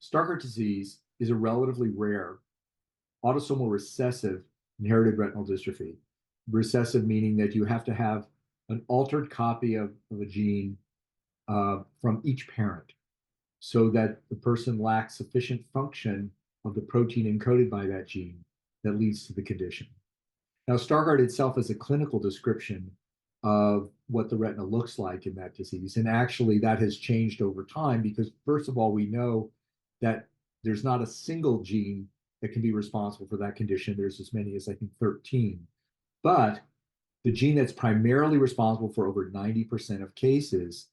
Stargardt disease is a relatively rare autosomal recessive inherited retinal dystrophy. Recessive meaning that you have to have an altered copy of a gene from each parent so that the person lacks sufficient function of the protein encoded by that gene that leads to the condition. Now, Stargardt itself is a clinical description of what the retina looks like in that disease. And actually, that has changed over time because, first of all, we know that there's not a single gene that can be responsible for that condition. There's as many as, I think, 13. But the gene that's primarily responsible for over 90% of cases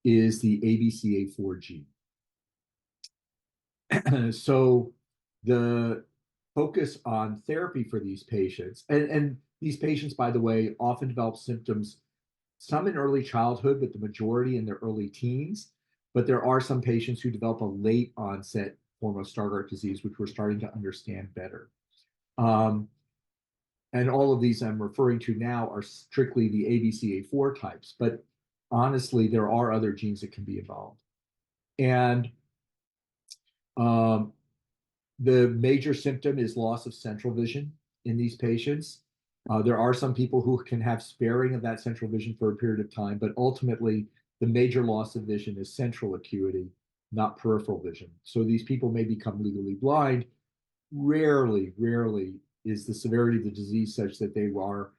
is the ABCA4 gene. So the focus on therapy for these patients, and these patients, by the way, often develop symptoms, some in early childhood, but the majority in their early teens. But there are some patients who develop a late onset form of Stargardt disease, which we're starting to understand better. And all of these I'm referring to now are strictly the ABCA4 types, but honestly, there are other genes that can be involved. And the major symptom is loss of central vision in these patients. There are some people who can have sparing of that central vision for a period of time, but ultimately the major loss of vision is central acuity, not peripheral vision. So these people may become legally blind. Rarely is the severity of the disease such that they are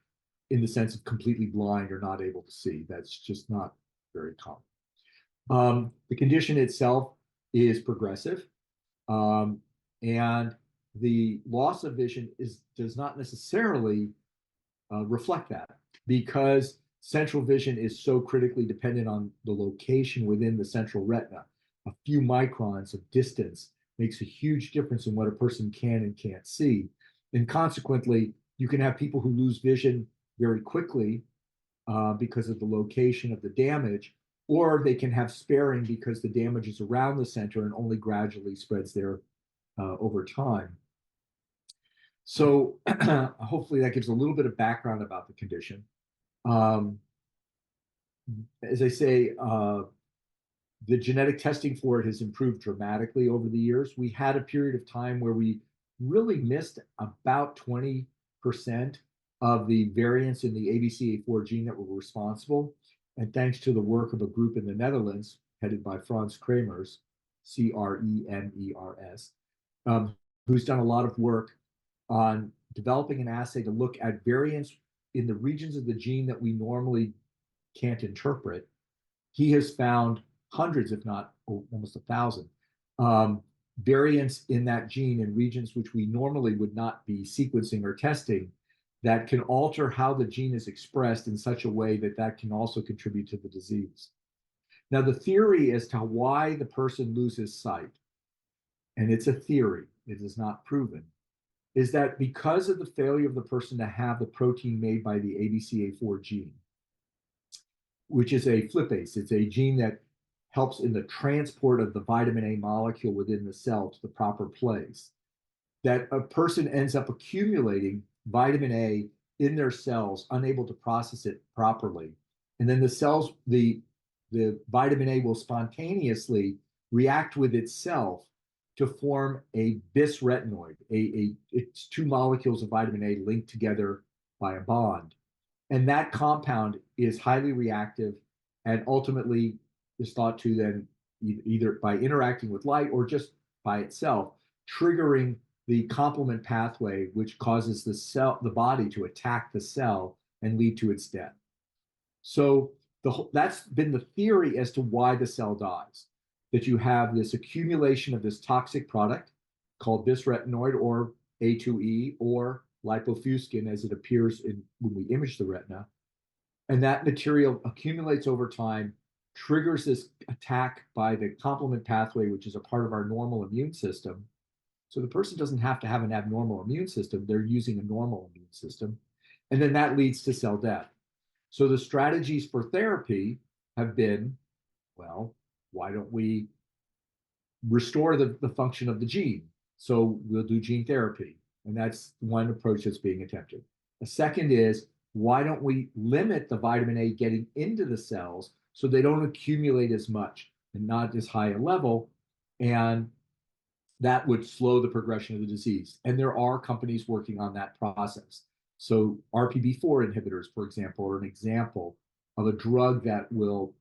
in the sense of completely blind or not able to see. That's just not very common. The condition itself is progressive. And the loss of vision does not necessarily reflect that because central vision is so critically dependent on the location within the central retina. A few microns of distance makes a huge difference in what a person can and can't see. And consequently, you can have people who lose vision very quickly because of the location of the damage, or they can have sparing because the damage is around the center and only gradually spreads there over time. So hopefully that gives a little bit of background about the condition. As I say, the genetic testing for it has improved dramatically over the years. We had a period of time where we really missed about 20% of the variants in the ABCA4 gene that were responsible. And thanks to the work of a group in the Netherlands, headed by Frans Kremers, Cremers, who's done a lot of work on developing an assay to look at variants in the regions of the gene that we normally can't interpret. He has found hundreds, if not almost 1,000, variants in that gene in regions which we normally would not be sequencing or testing that can alter how the gene is expressed in such a way that that can also contribute to the disease. Now, the theory as to why the person loses sight, and it's a theory, it is not proven, is that because of the failure of the person to have the protein made by the ABCA4 gene, which is a flipase. It's a gene that helps in the transport of the vitamin A molecule within the cell to the proper place, that a person ends up accumulating vitamin A in their cells, unable to process it properly. And then the cells, the vitamin A will spontaneously react with itself to form a bisretinoid. It's two molecules of vitamin A linked together by a bond. And that compound is highly reactive and ultimately is thought to then either by interacting with light or just by itself, triggering the complement pathway, which causes the body to attack the cell and lead to its death. So that's been the theory as to why the cell dies, that you have this accumulation of this toxic product called bisretinoid or A2E or lipofuscin as it appears when we image the retina. And that material accumulates over time, triggers this attack by the complement pathway, which is a part of our normal immune system. So the person doesn't have to have an abnormal immune system. They're using a normal immune system. And then that leads to cell death. So the strategies for therapy have been, well, why don't we restore the function of the gene? So we'll do gene therapy. And that's one approach that's being attempted. A second is, why don't we limit the vitamin A getting into the cells so they don't accumulate as much and not as high a level? And that would slow the progression of the disease. And there are companies working on that process. So RPB4 inhibitors, for example, are an example of a drug that will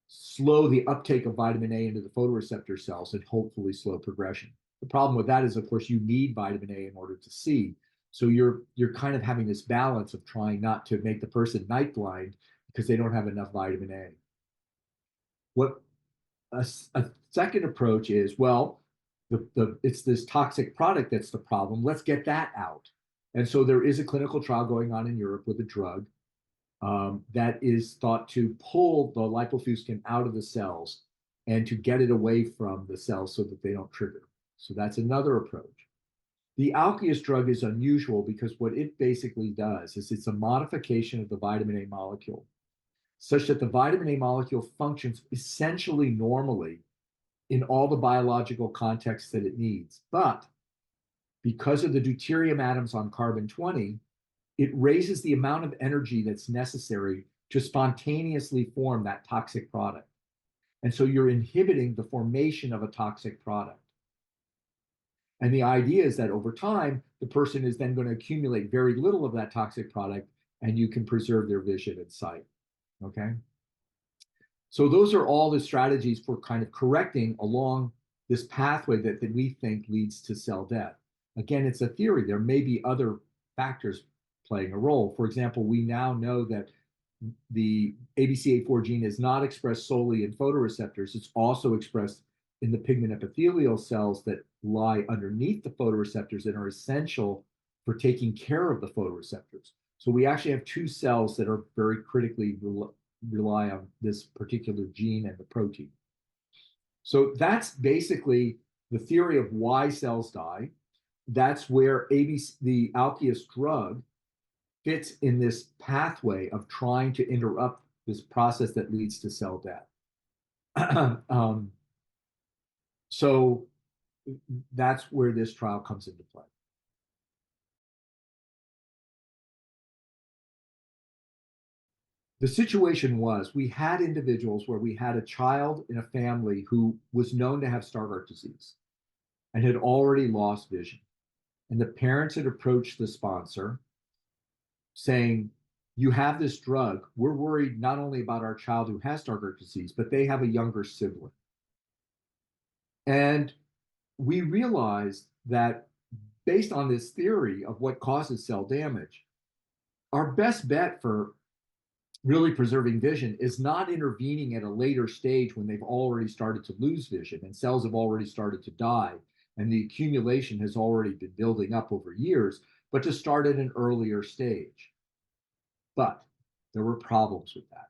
slow the uptake of vitamin A into the photoreceptor cells and hopefully slow progression. The problem with that is, of course, you need vitamin A in order to see. So you're kind of having this balance of trying not to make the person night blind because they don't have enough vitamin A. What a second approach is, well, it's this toxic product that's the problem. Let's get that out. And so there is a clinical trial going on in Europe with a drug that is thought to pull the lipofuscin out of the cells and to get it away from the cells so that they don't trigger. So that's another approach. The Alkeus drug is unusual because what it basically does is it's a modification of the vitamin A molecule such that the vitamin A molecule functions essentially normally in all the biological contexts that it needs. But because of the deuterium atoms on carbon-20, it raises the amount of energy that's necessary to spontaneously form that toxic product. And so you're inhibiting the formation of a toxic product. And the idea is that over time, the person is then going to accumulate very little of that toxic product, and you can preserve their vision and sight. Okay? So those are all the strategies for kind of correcting along this pathway that we think leads to cell death. Again, it's a theory. There may be other factors playing a role. For example, we now know that the ABCA4 gene is not expressed solely in photoreceptors. It's also expressed in the pigment epithelial cells that lie underneath the photoreceptors and are essential for taking care of the photoreceptors. So we actually have two cells that are very critically rely on this particular gene and the protein. So that's basically the theory of why cells die. That's where the Alkeus drug fits in this pathway of trying to interrupt this process that leads to cell death. So that's where this trial comes into play. The situation was we had individuals where we had a child in a family who was known to have Stargardt disease and had already lost vision. And the parents had approached the sponsor saying, you have this drug. We're worried not only about our child who has Stargardt disease, but they have a younger sibling. And we realized that based on this theory of what causes cell damage, our best bet for really preserving vision is not intervening at a later stage when they've already started to lose vision and cells have already started to die and the accumulation has already been building up over years, but to start at an earlier stage. But there were problems with that.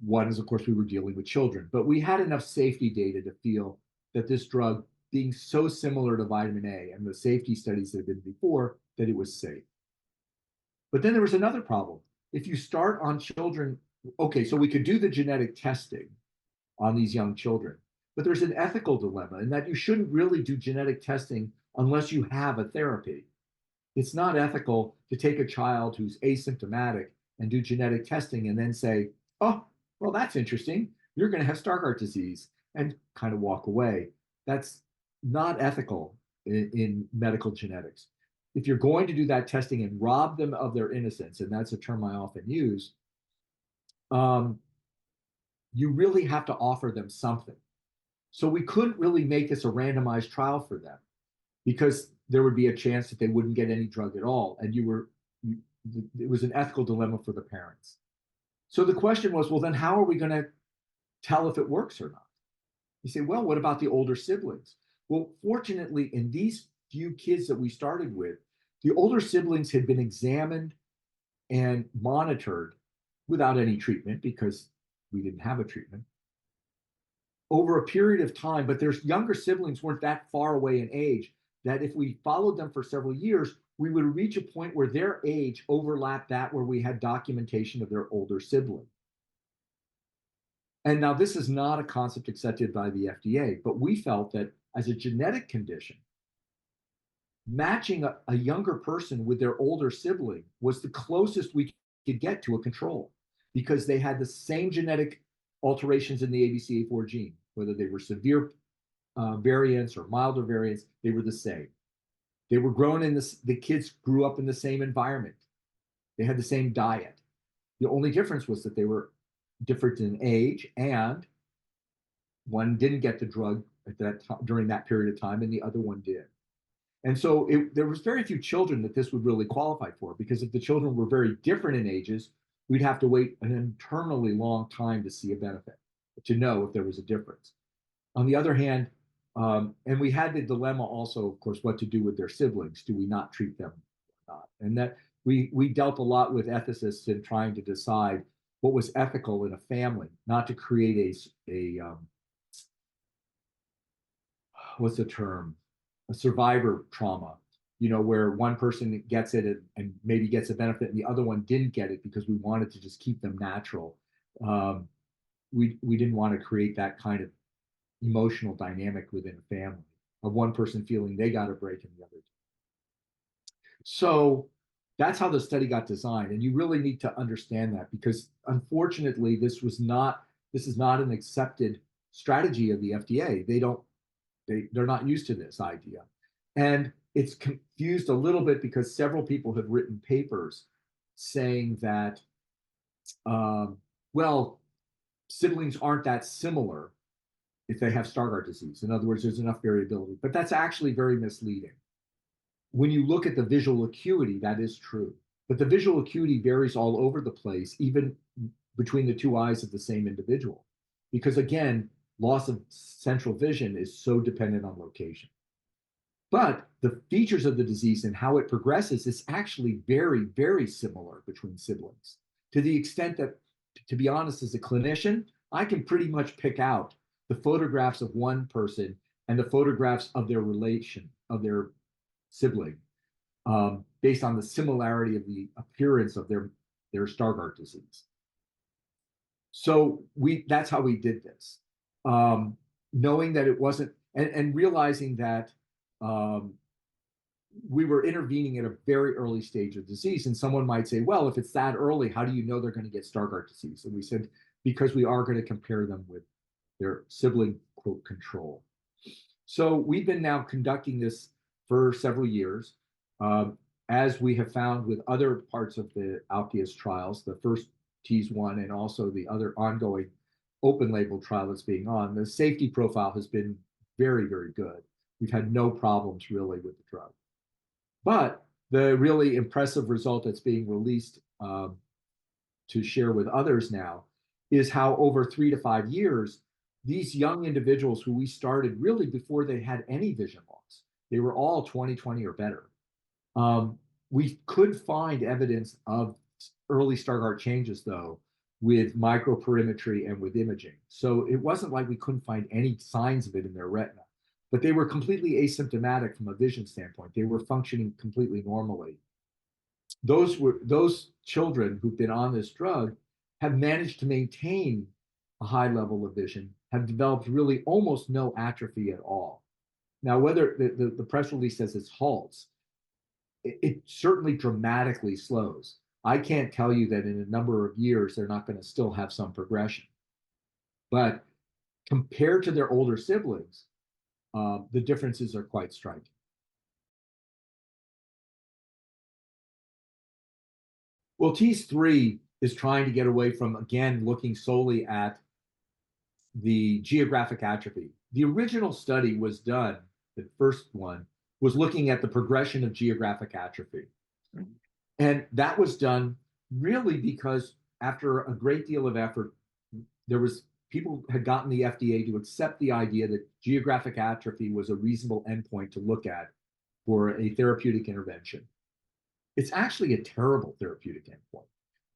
One is, of course, we were dealing with children, but we had enough safety data to feel that this drug, being so similar to vitamin A and the safety studies that had been before, that it was safe. But then there was another problem. If you start on children, okay, so we could do the genetic testing on these young children, but there's an ethical dilemma in that you shouldn't really do genetic testing unless you have a therapy. It's not ethical to take a child who's asymptomatic and do genetic testing and then say, oh, well, that's interesting. You're going to have Stargardt disease and kind of walk away. That's not ethical in medical genetics. If you're going to do that testing and rob them of their innocence, and that's a term I often use, you really have to offer them something. So we couldn't really make this a randomized trial for them because there would be a chance that they wouldn't get any drug at all. And it was an ethical dilemma for the parents. So the question was, well, then how are we going to tell if it works or not? You say, well, what about the older siblings? Well, fortunately, in these few kids that we started with, the older siblings had been examined and monitored without any treatment because we didn't have a treatment over a period of time, but their younger siblings weren't that far away in age that if we followed them for several years, we would reach a point where their age overlapped that where we had documentation of their older sibling. And now this is not a concept accepted by the FDA, but we felt that as a genetic condition, matching a younger person with their older sibling was the closest we could get to a control because they had the same genetic alterations in the ABCA4 gene, whether they were severe variants or milder variants, they were the same. They were grown in this, the kids grew up in the same environment. They had the same diet. The only difference was that they were different in age, and one didn't get the drug at that during that period of time, and the other one did. And so there was very few children that this would really qualify for, because if the children were very different in ages, we'd have to wait an eternally long time to see a benefit, to know if there was a difference. On the other hand, and we had the dilemma also, of course, what to do with their siblings. Do we not treat them or not? And that we dealt a lot with ethicists in trying to decide what was ethical in a family, not to create a what's the term? A survivor trauma, where one person gets it and maybe gets a benefit and the other one didn't get it because we wanted to just keep them natural. We didn't want to create that kind of emotional dynamic within a family of one person feeling they got a break and the other. So that's how the study got designed. And you really need to understand that, because unfortunately, this is not an accepted strategy of the FDA. They're not used to this idea. And it's confused a little bit because several people have written papers saying that, well, siblings aren't that similar if they have Stargardt disease. In other words, there's enough variability. But that's actually very misleading. When you look at the visual acuity, that is true. But the visual acuity varies all over the place, even between the two eyes of the same individual. Because again, loss of central vision is so dependent on location. But the features of the disease and how it progresses is actually very, very similar between siblings, to the extent that, to be honest, as a clinician, I can pretty much pick out the photographs of one person and the photographs of their relation, of their sibling, based on the similarity of the appearance of their Stargardt disease. So that's how we did this. Knowing that it wasn't, and realizing that we were intervening at a very early stage of disease. And someone might say, well, if it's that early, how do you know they're going to get Stargardt disease? And we said, because we are going to compare them with their sibling, quote, control. So we've been now conducting this for several years. As we have found with other parts of the Alkeus trials, the first TEASE-1 and also the other ongoing open label trial that's being on, the safety profile has been very, very good. We've had no problems really with the drug. But the really impressive result that's being released to share with others now is how over 3 to 5 years, these young individuals who we started really before they had any vision loss, they were all 20/20 or better. We could find evidence of early Stargardt changes, though, with microperimetry and with imaging. So it wasn't like we couldn't find any signs of it in their retina, but they were completely asymptomatic from a vision standpoint. They were functioning completely normally. Those children who've been on this drug have managed to maintain a high level of vision, have developed really almost no atrophy at all. Now, whether the press release says it's halts, it certainly dramatically slows. I can't tell you that in a number of years, they're not going to still have some progression. But compared to their older siblings, the differences are quite striking. Well, TEASE-3 is trying to get away from, again, looking solely at the geographic atrophy. The original study was done, the first one, was looking at the progression of geographic atrophy. And that was done really because after a great deal of effort, people had gotten the FDA to accept the idea that geographic atrophy was a reasonable endpoint to look at for a therapeutic intervention. It's actually a terrible therapeutic endpoint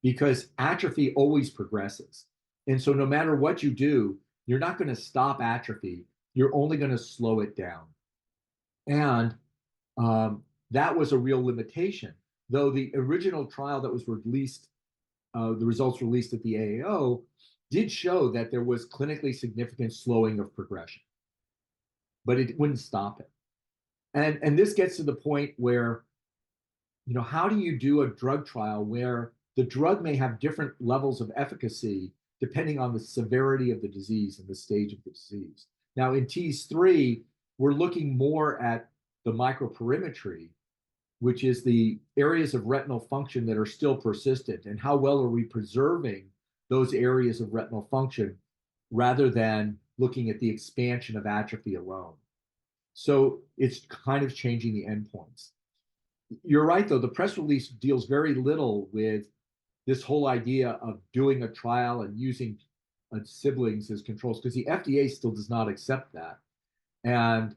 because atrophy always progresses. And so no matter what you do, you're not going to stop atrophy. You're only going to slow it down. And that was a real limitation. Though the original trial that was released, the results released at the AAO, did show that there was clinically significant slowing of progression, but it wouldn't stop it. And this gets to the point where, how do you do a drug trial where the drug may have different levels of efficacy depending on the severity of the disease and the stage of the disease? Now in TEASE-3, we're looking more at the microperimetry, which is the areas of retinal function that are still persistent, and how well are we preserving those areas of retinal function rather than looking at the expansion of atrophy alone. So it's kind of changing the endpoints. You're right, though, the press release deals very little with this whole idea of doing a trial and using siblings as controls, because the FDA still does not accept that. And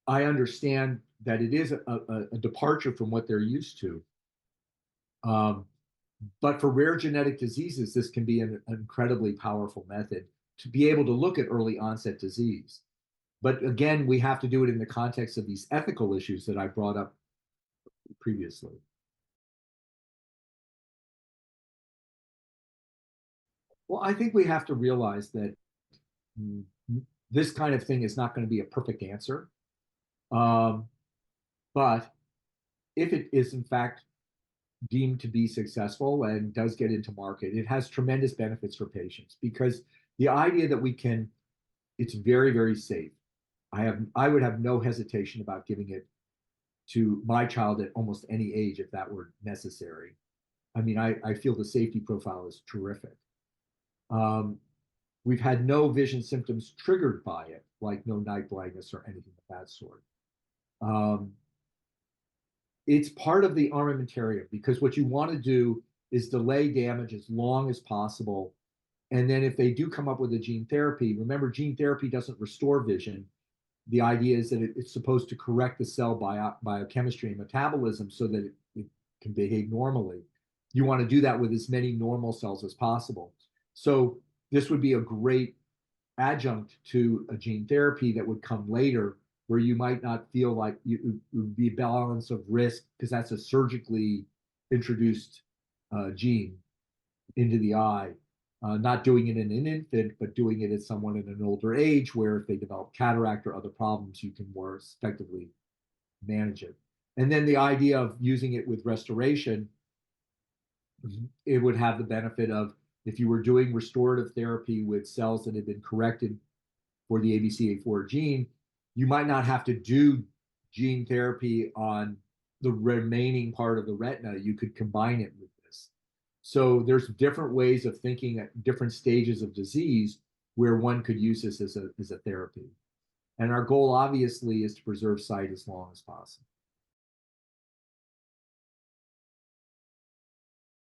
I understand that it is a departure from what they're used to. But for rare genetic diseases, this can be an incredibly powerful method to be able to look at early onset disease. But again, we have to do it in the context of these ethical issues that I brought up previously. Well, I think we have to realize that this kind of thing is not going to be a perfect answer. But if it is in fact deemed to be successful and does get into market, it has tremendous benefits for patients, because the idea that we can, it's very, very safe. I would have no hesitation about giving it to my child at almost any age if that were necessary. I mean, I feel the safety profile is terrific. We've had no vision symptoms triggered by it, like no night blindness or anything of that sort. It's part of the armamentarium, because what you want to do is delay damage as long as possible. And then if they do come up with a gene therapy, remember, gene therapy doesn't restore vision. The idea is that it's supposed to correct the cell biochemistry and metabolism so that it can behave normally. You want to do that with as many normal cells as possible. So this would be a great adjunct to a gene therapy that would come later, where you might not feel like it would be a balance of risk, because that's a surgically introduced gene into the eye. Not doing it in an infant, but doing it in someone in an older age, where if they develop cataract or other problems, you can more effectively manage it. And then the idea of using it with restoration, it would have the benefit of, if you were doing restorative therapy with cells that had been corrected for the ABCA4 gene, you might not have to do gene therapy on the remaining part of the retina. You could combine it with this. So there's different ways of thinking at different stages of disease where one could use this as a therapy. And our goal, obviously, is to preserve sight as long as possible.